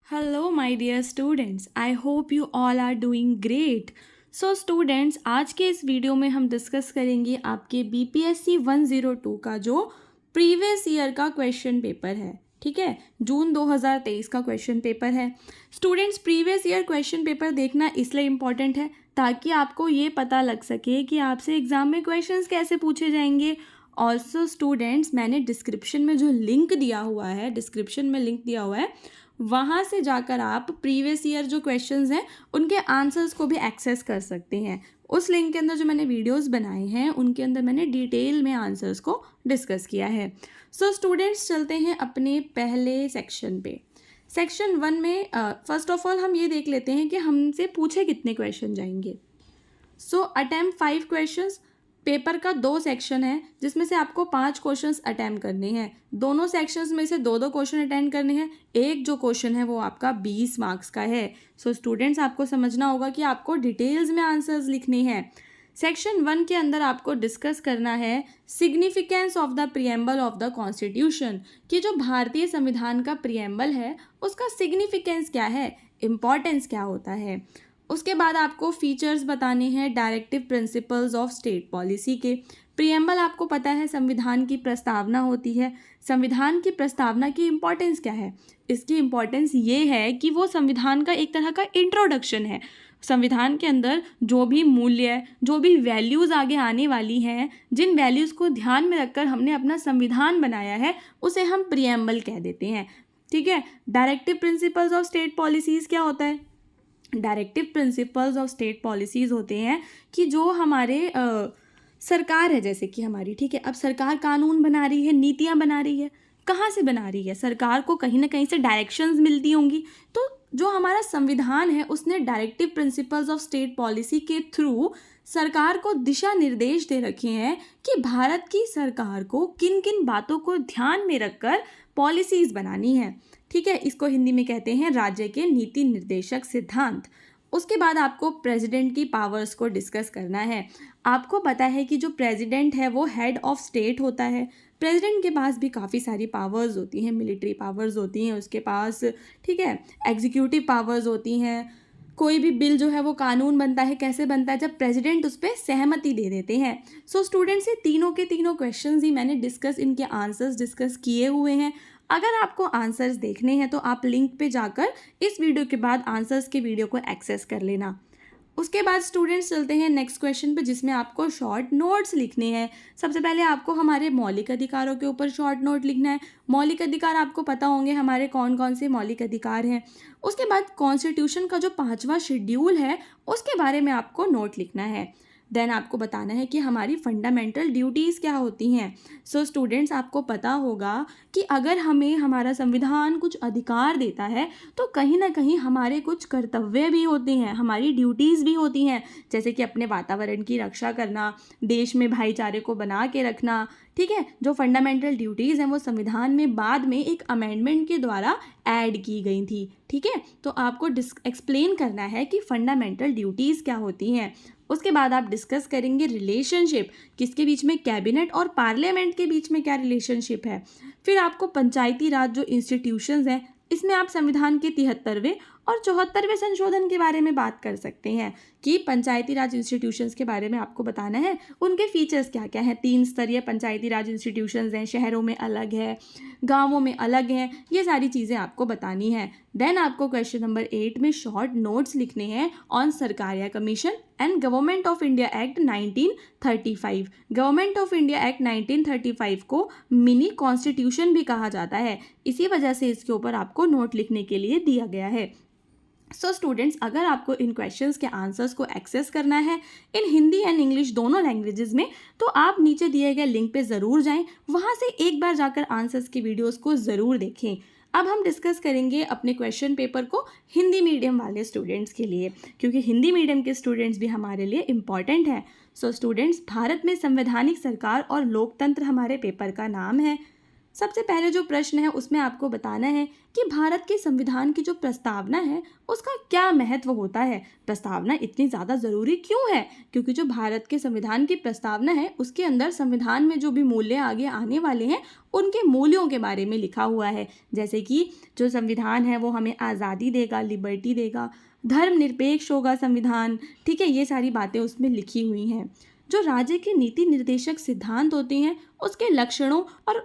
Hello my dear students, I hope you all are doing great. So students, आज के इस video में हम डिस्कस करेंगे आपके बीपीएससी 102 का जो प्रीवियस ईयर का क्वेश्चन पेपर है। ठीक है, जून 2023 का क्वेश्चन पेपर है। Students, previous year question paper देखना इसलिए इम्पॉर्टेंट है ताकि आपको ये पता लग सके कि आपसे एग्ज़ाम में क्वेश्चंस कैसे पूछे जाएंगे। ऑल्सो स्टूडेंट्स, मैंने डिस्क्रिप्शन में जो लिंक दिया हुआ है, वहाँ से जाकर आप प्रीवियस ईयर जो क्वेश्चंस हैं उनके आंसर्स को भी एक्सेस कर सकते हैं। उस लिंक के अंदर जो मैंने वीडियोस बनाए हैं उनके अंदर मैंने डिटेल में आंसर्स को डिस्कस किया है। सो स्टूडेंट्स, चलते हैं अपने पहले सेक्शन पे। सेक्शन 1 में फर्स्ट ऑफ ऑल हम ये देख लेते हैं कि हमसे पूछे कितने क्वेश्चन जाएंगे। सो अटेम्प्ट 5 क्वेश्चंस। पेपर का 2 सेक्शन है जिसमें से आपको 5 क्वेश्चंस अटेम्प्ट करने हैं। दोनों सेक्शंस में से 2-2 क्वेश्चन अटेम्प्ट करने हैं। एक जो क्वेश्चन है वो आपका 20 मार्क्स का है। सो स्टूडेंट्स, आपको समझना होगा कि आपको डिटेल्स में आंसर्स लिखने हैं। सेक्शन 1 के अंदर आपको डिस्कस करना है significance of the preamble of the constitution, कि जो भारतीय संविधान का प्रीएम्बल है उसका सिग्निफिकेंस क्या है, इम्पॉर्टेंस क्या होता है। उसके बाद आपको फीचर्स बताने हैं directive principles of state policy के। प्रीएम्बल आपको पता है संविधान की प्रस्तावना होती है। संविधान की प्रस्तावना की इम्पॉर्टेंस क्या है? इसकी इम्पॉर्टेंस ये है कि वो संविधान का एक तरह का इंट्रोडक्शन है। संविधान के अंदर जो भी मूल्य, जो भी वैल्यूज़ आगे आने वाली हैं, जिन वैल्यूज़ को ध्यान में रखकर हमने अपना संविधान बनाया है, उसे हम प्रीएम्बल कह देते हैं। ठीक है, directive principles of state policies क्या होता है? Directive principles of state policies होते हैं कि जो हमारे सरकार है, जैसे कि हमारी, ठीक है, अब सरकार कानून बना रही है, नीतियाँ बना रही है, कहाँ से बना रही है? सरकार को कहीं ना कहीं से डायरेक्शंस मिलती होंगी। तो जो हमारा संविधान है उसने directive principles of state policy के थ्रू सरकार को दिशा निर्देश दे रखे हैं कि भारत की सरकार को किन किन बातों को ध्यान में रखकर पॉलिसीज़ बनानी है। ठीक है, इसको हिंदी में कहते हैं राज्य के नीति निर्देशक सिद्धांत। उसके बाद आपको प्रेसिडेंट की पावर्स को डिस्कस करना है। आपको पता है कि जो प्रेसिडेंट है वो हेड ऑफ स्टेट होता है। प्रेसिडेंट के पास भी काफ़ी सारी पावर्स होती हैं, मिलिट्री पावर्स होती हैं उसके पास, ठीक है, एग्जीक्यूटिव पावर्स होती हैं। कोई भी बिल जो है वो कानून बनता है, कैसे बनता है? जब प्रेसिडेंट उस पर सहमति दे देते हैं। सो स्टूडेंट्स, ये तीनों के तीनों क्वेश्चंस ही मैंने इनके आंसर्स डिस्कस किए हुए हैं। अगर आपको आंसर्स देखने हैं तो आप लिंक पे जाकर इस वीडियो के बाद आंसर्स के वीडियो को एक्सेस कर लेना। उसके बाद स्टूडेंट्स, चलते हैं नेक्स्ट क्वेश्चन पे जिसमें आपको शॉर्ट नोट्स लिखने हैं। सबसे पहले आपको हमारे मौलिक अधिकारों के ऊपर शॉर्ट नोट लिखना है। मौलिक अधिकार आपको पता होंगे हमारे कौन कौन से मौलिक अधिकार हैं। उसके बाद कॉन्स्टिट्यूशन का जो 5वां शेड्यूल है उसके बारे में आपको नोट लिखना है। देन आपको बताना है कि हमारी फंडामेंटल ड्यूटीज़ क्या होती हैं। सो स्टूडेंट्स, आपको पता होगा कि अगर हमें हमारा संविधान कुछ अधिकार देता है तो कहीं ना कहीं हमारे कुछ कर्तव्य भी होते हैं, हमारी ड्यूटीज़ भी होती हैं, जैसे कि अपने वातावरण की रक्षा करना, देश में भाईचारे को बना के रखना। ठीक है, जो फंडामेंटल ड्यूटीज़ हैं वो संविधान में बाद में एक अमेंडमेंट के द्वारा ऐड की गई थी। ठीक है, तो आपको एक्सप्लेन करना है कि फंडामेंटल ड्यूटीज़ क्या होती हैं। उसके बाद आप डिस्कस करेंगे रिलेशनशिप, किसके बीच में, कैबिनेट और पार्लियामेंट के बीच में क्या रिलेशनशिप है। फिर आपको पंचायती राज जो इंस्टीट्यूशंस हैं, इसमें आप संविधान के 73वें और 74वें संशोधन के बारे में बात कर सकते हैं कि पंचायती राज इंस्टीट्यूशंस के बारे में आपको बताना है, उनके फीचर्स क्या क्या हैं। 3 स्तरीय पंचायती राज इंस्टीट्यूशंस हैं, शहरों में अलग है, गांवों में अलग हैं, ये सारी चीज़ें आपको बतानी है। देन आपको क्वेश्चन नंबर 8 में शॉर्ट नोट्स लिखने हैं on Sarkaria commission and government of India act 1935। Government of India act 1935 को मिनी कॉन्स्टिट्यूशन भी कहा जाता है, इसी वजह से इसके ऊपर आपको नोट लिखने के लिए दिया गया है। सो स्टूडेंट्स, अगर आपको इन क्वेश्चंस के आंसर्स को एक्सेस करना है इन हिंदी एंड इंग्लिश दोनों लैंग्वेजेस में, तो आप नीचे दिए गए लिंक पे ज़रूर जाएं, वहाँ से एक बार जाकर आंसर्स की वीडियोस को ज़रूर देखें। अब हम डिस्कस करेंगे अपने क्वेश्चन पेपर को हिंदी मीडियम वाले स्टूडेंट्स के लिए, क्योंकि हिंदी मीडियम के स्टूडेंट्स भी हमारे लिए इम्पॉर्टेंट हैं। सो स्टूडेंट्स, भारत में संवैधानिक सरकार और लोकतंत्र हमारे पेपर का नाम है। सबसे पहले जो प्रश्न है उसमें आपको बताना है कि भारत के संविधान की जो प्रस्तावना है उसका क्या महत्व होता है। प्रस्तावना इतनी ज़्यादा ज़रूरी क्यों है? क्योंकि जो भारत के संविधान की प्रस्तावना है उसके अंदर संविधान में जो भी मूल्य आगे आने वाले हैं उनके मूल्यों के बारे में लिखा हुआ है। जैसे कि जो संविधान है वो हमें आज़ादी देगा, लिबर्टी देगा, धर्मनिरपेक्ष होगा संविधान, ठीक है, ये सारी बातें उसमें लिखी हुई हैं। जो राज्य के नीति निर्देशक सिद्धांत होते हैं उसके लक्षणों और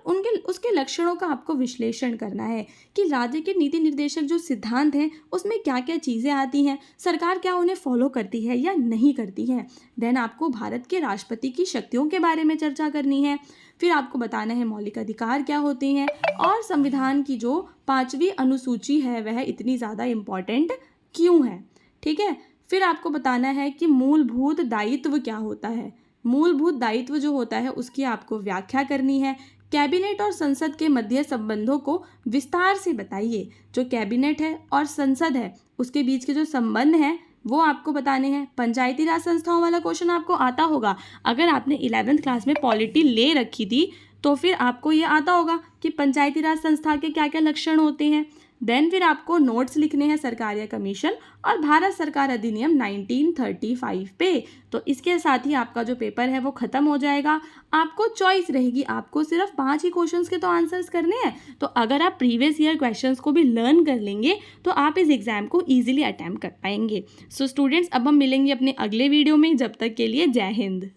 उसके लक्षणों का आपको विश्लेषण करना है कि राज्य के नीति निर्देशक जो सिद्धांत हैं उसमें क्या क्या चीज़ें आती हैं, सरकार क्या उन्हें फॉलो करती है या नहीं करती है। देन आपको भारत के राष्ट्रपति की शक्तियों के बारे में चर्चा करनी है। फिर आपको बताना है मौलिक अधिकार क्या होते हैं और संविधान की जो 5वीं अनुसूची है वह इतनी ज़्यादा इम्पॉर्टेंट क्यों है। ठीक है, फिर आपको बताना है कि मूलभूत दायित्व क्या होता है। मूलभूत दायित्व जो होता है उसकी आपको व्याख्या करनी है। कैबिनेट और संसद के मध्य संबंधों को विस्तार से बताइए। जो कैबिनेट है और संसद है उसके बीच के जो संबंध हैं वो आपको बताने हैं। पंचायती राज संस्थाओं वाला क्वेश्चन आपको आता होगा। अगर आपने 11th क्लास में पॉलिटी ले रखी थी तो फिर आपको ये आता होगा कि पंचायती राज संस्था के क्या क्या लक्षण होते हैं। देन फिर आपको नोट्स लिखने हैं सरकार या कमीशन और भारत सरकार अधिनियम 1935 पे। तो इसके साथ ही आपका जो पेपर है वो ख़त्म हो जाएगा। आपको चॉइस रहेगी, आपको सिर्फ 5 ही क्वेश्चंस के तो आंसर्स करने हैं। तो अगर आप प्रीवियस ईयर क्वेश्चंस को भी लर्न कर लेंगे तो आप इस एग्ज़ाम को ईजिली अटैम्प्ट कर पाएंगे। सो स्टूडेंट्स, अब हम मिलेंगे अपने अगले वीडियो में। जब तक के लिए जय हिंद।